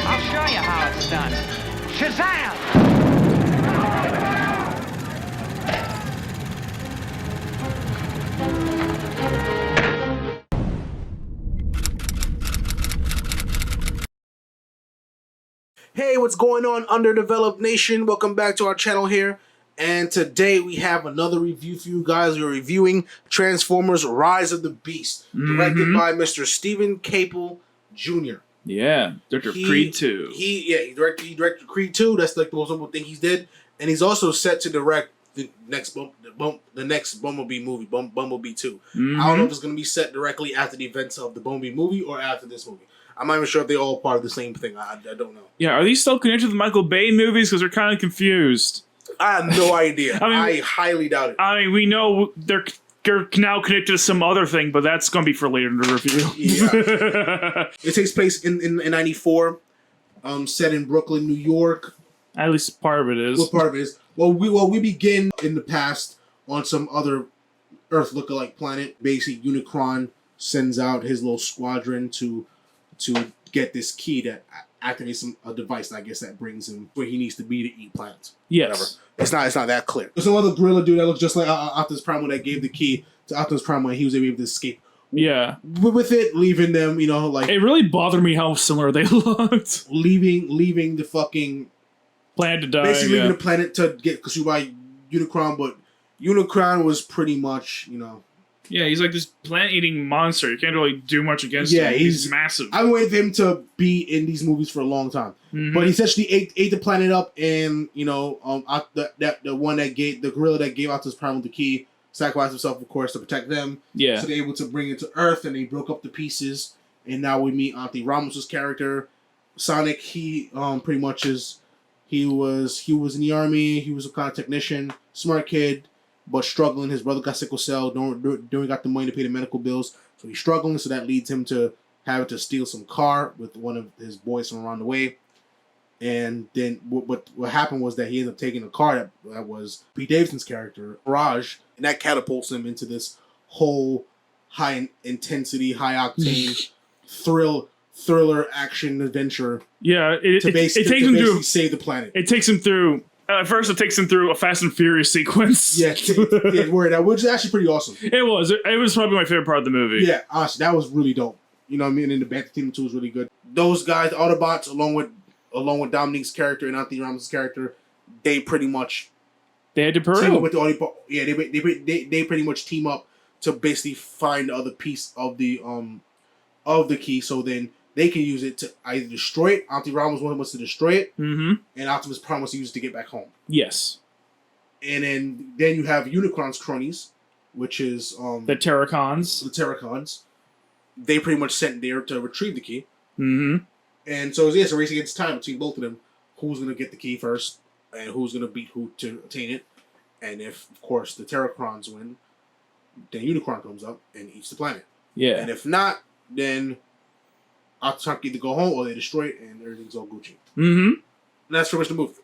I'll show you how it's done. Shazam! Hey, what's going on, Underdeveloped Nation? Welcome back to our channel here. And today we have another review for you guys. We're reviewing Transformers Rise of the Beast, directed by Mr. Steven Caple Jr. Yeah, director of Creed 2. He directed Creed 2. That's like the most simple thing he did. And he's also set to direct the next Bumblebee movie, Bumblebee 2. I don't know if it's going to be set directly after the events of the Bumblebee movie or after this movie. I'm not even sure if they're all part of the same thing. I don't know. Yeah, are these still connected to the Michael Bay movies? Because they're kind of confused. I have no idea. I highly doubt it. I mean, we know they're now connected to some other thing, but that's going to be for later in the review. Yeah. It takes place in 94, set in Brooklyn, New York. At least part of it is. What part of it is? Well, we begin in the past on some other Earth lookalike planet. Basically, Unicron sends out his little squadron to get this key that activates a device, I guess, that brings him where he needs to be to eat plants. Yes. Whatever. It's not that clear. There's some other gorilla dude that looks just like Optimus Prime that gave the key to Optimus Prime when he was able to escape. Yeah. With it, leaving them, like... It really bothered me how similar they looked. Leaving the fucking... planet to die, basically leaving the planet to get pursued by Unicron, but Unicron was pretty much, Yeah, he's like this plant-eating monster. You can't really do much against him. He's massive. I waited for him to be in these movies for a long time. But he essentially ate the planet up, and, the gorilla that gave Optimus Prime the key sacrificed himself, of course, to protect them. Yeah. So they're able to bring it to Earth, and they broke up the pieces, and now we meet Auntie Ramos' character. Sonic, he pretty much is... He was in the army, he was a kind of technician, smart kid, but struggling. His brother got sickle cell, don't got the money to pay the medical bills, so he's struggling, so that leads him to having to steal some car with one of his boys from around the way. And then what happened was that he ended up taking a car that was Pete Davidson's character, Raj, and that catapults him into this whole high intensity, high octane thriller action adventure. Yeah, it takes him through save the planet. It takes him through. First, it takes him through a Fast and Furious sequence. Yeah, which is actually pretty awesome. It was. It was probably my favorite part of the movie. Yeah, honestly, that was really dope. You know what I mean? And the Bantha Team 2 was really good. Those guys, the Autobots, along with Dominique's character and Auntie Ramos' character, they pretty much head to Peru. Team up with the Autobot. Yeah, they pretty much team up to basically find the other piece of the key. So then they can use it to either destroy it. Auntie Ramos wants to destroy it, and Optimus Prime wants to use it to get back home. Yes. And then you have Unicron's cronies, which is the Terracons. The Terracons. They pretty much sent there to retrieve the key. And so it's a race against time between both of them. Who's going to get the key first, and who's going to beat who to attain it. And if, of course, the Terracons win, then Unicron comes up and eats the planet. Yeah. And if not, then Optimus Prime can either go home or they destroy it, and everything's all Gucci. And that's pretty much the movie.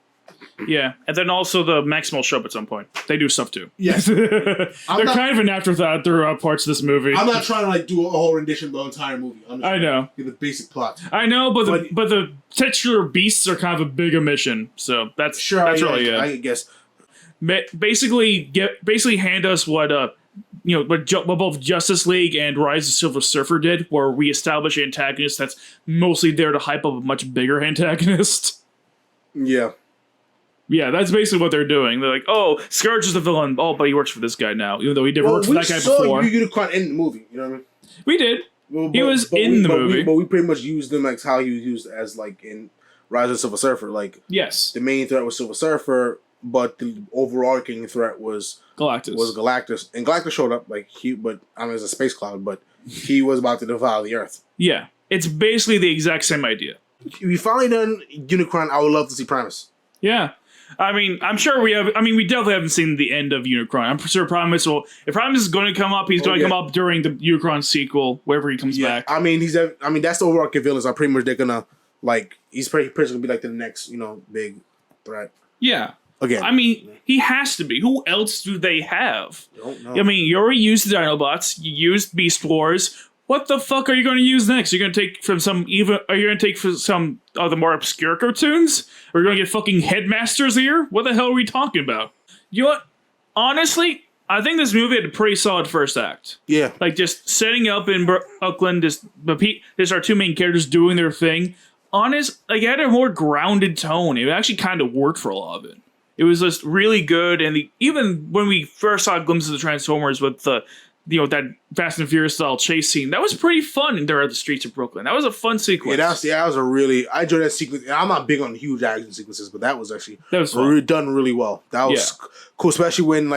Yeah, and then also the Maximals show up at some point. They do stuff too. Yes. They're kind of an afterthought throughout parts of this movie. I'm not trying to do a whole rendition of the entire movie. I'm just I know. Give the basic plot. I know, but the titular beasts are kind of a big omission. So that's really it. I guess. Basically hand us what both Justice League and Rise of Silver Surfer did, where we establish an antagonist that's mostly there to hype up a much bigger antagonist. Yeah. Yeah, that's basically what they're doing. They're like, oh, Scourge is the villain. Oh, but he works for this guy now, even though he never worked for that guy before. We saw Unicron in the movie, you know what I mean? We did. He was in the movie. But we pretty much used him like how he was used as like in Rise of the Silver Surfer. Like, yes, the main threat was Silver Surfer, but the overarching threat was Galactus. And Galactus showed up as a space cloud, but he was about to devour the Earth. Yeah, it's basically the exact same idea. If we finally done Unicron, I would love to see Primus. Yeah. I mean, I'm sure we have. I mean, we definitely haven't seen the end of Unicron. I'm sure Primus will. If Primus is going to come up, he's going to come up during the Unicron sequel, wherever he comes back. I mean, that's the overarching villains. I'm pretty much they're gonna he's pretty gonna be like the next big threat. Yeah. Again, I mean, he has to be. Who else do they have? Don't know. I mean, you already used the Dinobots. You used Beast Wars. what the fuck are you going to use next? You're going to take from some are you going to take from some of the more obscure cartoons? Or are you going to get fucking Headmasters here? What the hell are we talking about? You know what? Honestly, I think this movie had a pretty solid first act. Yeah. Like, just setting up in Brooklyn, just our two main characters doing their thing. It had a more grounded tone. It actually kind of worked for a lot of it. It was just really good, and even when we first saw glimpses of the Transformers with the that Fast and Furious style chase scene, that was pretty fun in there at the streets of Brooklyn. That was a fun sequence. That was I enjoyed that sequence. I'm not big on huge action sequences, but that was done really well. That was cool, especially when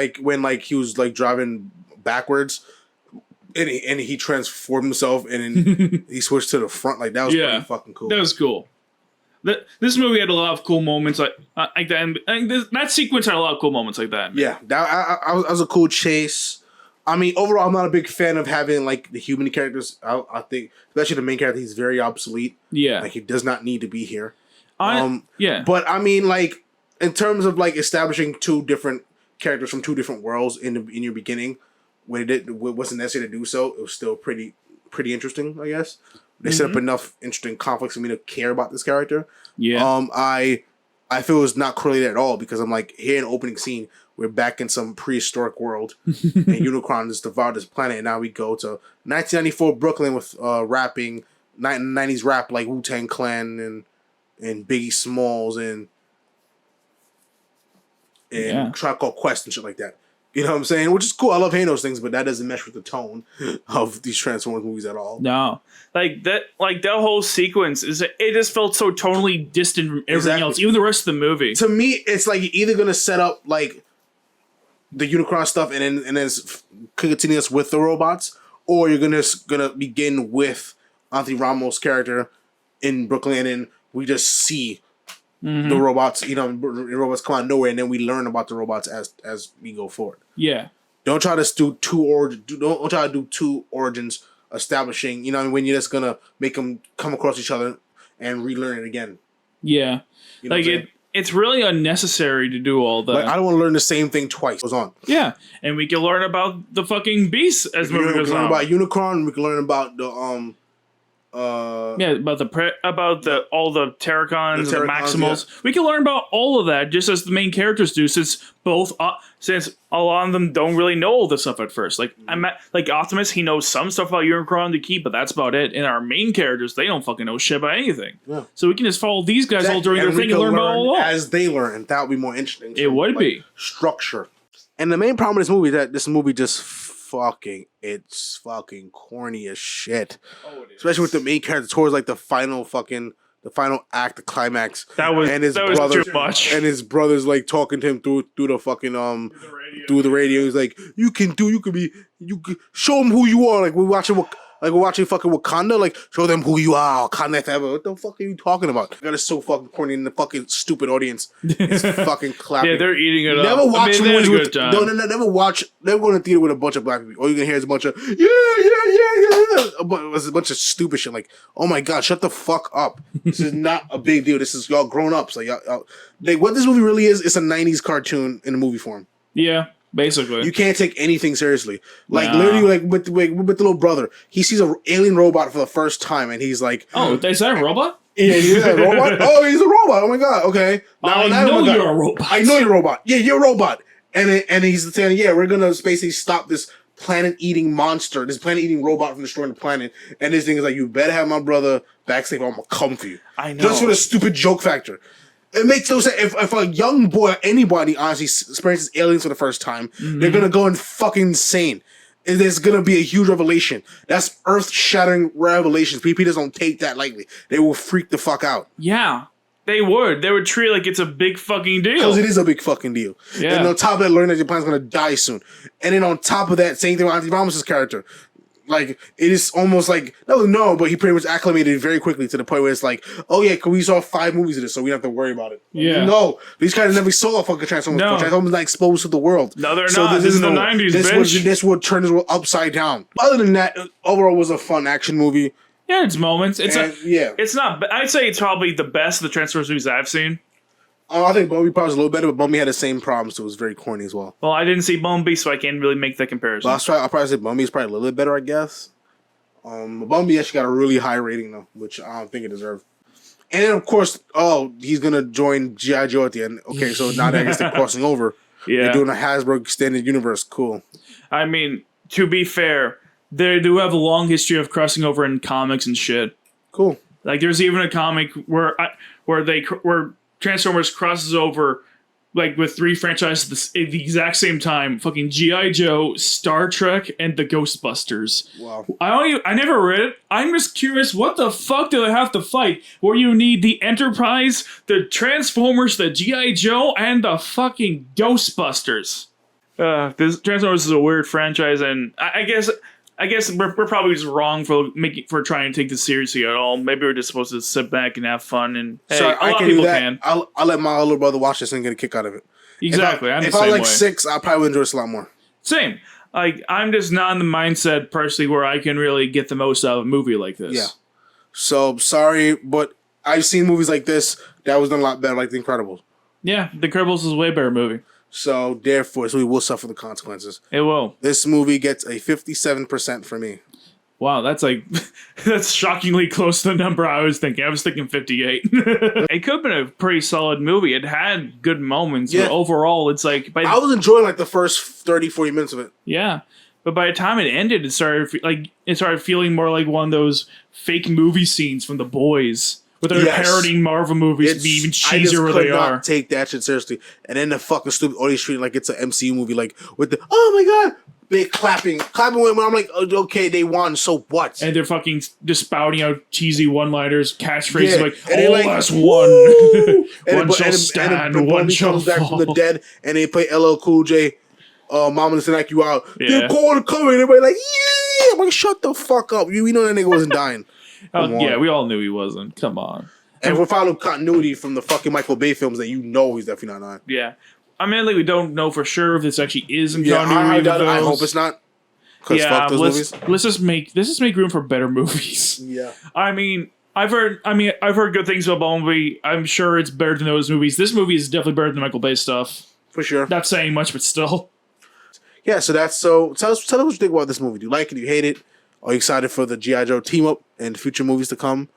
he was like driving backwards and he transformed himself and then he switched to the front. Like, that was pretty fucking cool. That was cool. This movie had a lot of cool moments like that. And that sequence had a lot of cool moments like that. Yeah, that was a cool chase. I mean, overall, I'm not a big fan of having like the human characters. I think, especially the main character, he's very obsolete. Yeah, like he does not need to be here. But I mean, like in terms of like establishing two different characters from two different worlds in your beginning, when it wasn't necessary to do so, it was still pretty interesting, I guess. They set up enough interesting conflicts for me to care about this character. Yeah. I feel it's not correlated at all because I'm like, here in the opening scene, we're back in some prehistoric world, and Unicron has devoured this planet, and now we go to 1994 Brooklyn with rapping 90s rap like Wu-Tang Clan and Biggie Smalls and Tribe Called Quest and shit like that. You know what I'm saying? Which is cool. I love hearing those things, but that doesn't mesh with the tone of these Transformers movies at all. No, that whole sequence it just felt so tonally distant from everything else, even the rest of the movie. To me, it's like you're either gonna set up like the Unicron stuff and then continue us with the robots, or you're gonna begin with Anthony Ramos' character in Brooklyn, and then we just see the robots. The robots come out of nowhere, and then we learn about the robots as we go forward. Yeah. Don't try to do two origins establishing. When you're just gonna make them come across each other and relearn it again. Yeah. It's really unnecessary to do all that. Like, I don't want to learn the same thing twice. It goes on. Yeah, and we can learn about the fucking beasts as the movie goes on. We can learn about Unicron. We can learn about the about all the Terracons and the Maximals. Yeah. We can learn about all of that just as the main characters do, since a lot of them don't really know all this stuff at first. Like Optimus, he knows some stuff about Unicron to keep, but that's about it. And our main characters, they don't fucking know shit about anything. Yeah. So we can just follow these guys all during their thing and learn about all along. As they learn, that would be more interesting. It would be structure. And the main problem with this movie is that this movie just it's fucking corny as shit. Oh, it is. Especially with the main character towards like the final act, the climax. That was too much. And his brother's like talking to him through the fucking through the radio. He's like, you can show him who you are. Like we're watching fucking Wakanda. Like, show them who you are. Wakanda forever. What the fuck are you talking about? That is so fucking corny, and the fucking stupid audience is fucking clapping. Yeah, they're eating it never up. Watch movies with never go to the theater with a bunch of black people. All you can hear is a bunch of yeah. It's a bunch of stupid shit. Like, oh my god, shut the fuck up. This is not a big deal. This is y'all grown ups. Like, what this movie really is, it's a 90s cartoon in a movie form. Yeah. Basically, you can't take anything seriously. Like literally, like with the little brother, he sees an alien robot for the first time, and he's like, "Oh, is that a robot? Yeah, he's a robot. Oh, he's a robot. Oh my god. Okay, I know you're a robot. I know you're a robot. Yeah, you're a robot." And he's saying, "Yeah, we're gonna basically stop this planet-eating monster, this planet-eating robot from destroying the planet." And this thing is like, "You better have my brother back safe, or I'm gonna come for you." I know. Just for the stupid joke factor. It makes no sense. If a young boy or anybody honestly experiences aliens for the first time, they're gonna go and fucking insane. There's gonna be a huge revelation. That's earth-shattering revelations. People just don't take that lightly. They will freak the fuck out. Yeah, they would. They would treat it like it's a big fucking deal. Because it is a big fucking deal. Yeah. And on top of that, learn that your planet's gonna die soon. And then on top of that, same thing with Anthony Ramos' character. Like, it is almost like, no, but he pretty much acclimated very quickly to the point where it's like, oh yeah, we saw 5 movies of this, so we don't have to worry about it. Yeah. No, these guys never saw a fucking Transformers. No. Transformers not exposed to the world. No, they're not. This is the 90s, bitch. This would turn this world upside down. Other than that, overall was a fun action movie. Yeah, it's moments. It's not, I'd say it's probably the best of the Transformers movies I've seen. I think Bumblebee probably was a little better, but Bumblebee had the same problems, so it was very corny as well. Well, I didn't see Bumblebee, so I can't really make that comparison. But I'll probably say Bumblebee's probably a little bit better, I guess. Bumblebee actually got a really high rating though, which I don't think it deserved. And then of course, he's gonna join G.I. Joe at the end. Okay, so now that I guess they're crossing over. Yeah. They're doing a Hasbro extended universe. Cool. I mean, to be fair, they do have a long history of crossing over in comics and shit. Cool. Like, there's even a comic where Transformers crosses over, like, with 3 franchises at the exact same time. Fucking G.I. Joe, Star Trek, and the Ghostbusters. Wow. I never read it. I'm just curious, what the fuck do they have to fight? Where you need the Enterprise, the Transformers, the G.I. Joe, and the fucking Ghostbusters. This Transformers is a weird franchise, and I guess we're probably just wrong for trying to take this seriously at all. Maybe we're just supposed to sit back and have fun. And hey, so a lot of people can. I'll let my little brother watch this and get a kick out of it. Exactly. If I like 6, I'll probably enjoy this a lot more. Same. Like, I'm just not in the mindset personally where I can really get the most out of a movie like this. Yeah. So sorry, but I've seen movies like this that was done a lot better, like The Incredibles. Yeah, The Incredibles is a way better movie. So therefore, we will suffer the consequences. It will. This movie gets a 57% for me. Wow, that's that's shockingly close to the number I was thinking. I was thinking 58. It could have been a pretty solid movie. It had good moments, but overall, it's like... I was enjoying like the first 30, 40 minutes of it. Yeah, but by the time it ended, it started feeling more like one of those fake movie scenes from The Boys, where they're parodying Marvel movies to be even cheesier where they are. I could not take that shit seriously. And then the fucking stupid audience treating like it's an MCU movie, like with the oh my god. They clapping when I'm like, okay, they won, so what? And they're fucking just spouting out cheesy one-liners, catchphrases like, and all us one. One shall stand, one shall comes fall. back from the dead, and they play LL Cool J, Mama Doesn't Knock You Out. Yeah. They're calling coming, everybody like, yeah! I'm like, shut the fuck up. We know that nigga wasn't dying. Yeah, we all knew he wasn't. Come on. And we're following continuity from the fucking Michael Bay films that you know he's definitely not dying. Yeah. I mean, like, we don't know for sure if this actually is in continuity. I hope it's not. Because fuck those movies. Let's just make room for better movies. Yeah. I mean, I've heard good things about Bumblebee. I'm sure it's better than those movies. This movie is definitely better than Michael Bay stuff. For sure. Not saying much, but still. Yeah, so tell us what you think about this movie. Do you like it? Do you hate it? Are you excited for the G.I. Joe team up and future movies to come?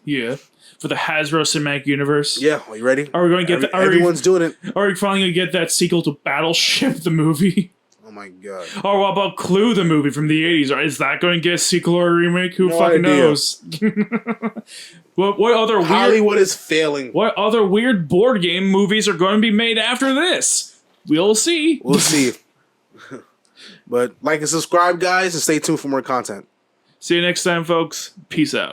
Yeah. For the Hasbro Cinematic Universe. Yeah, are you ready? Are we going to get everyone's doing it. Are we finally going to get that sequel to Battleship, the movie? Oh my god. Or what about Clue, the movie from the 80s? Is that going to get a sequel or a remake? Who fucking knows? What other Hollywood is failing. What other weird board game movies are going to be made after this? We'll see. We'll see. But like and subscribe, guys, and stay tuned for more content. See you next time, folks. Peace out.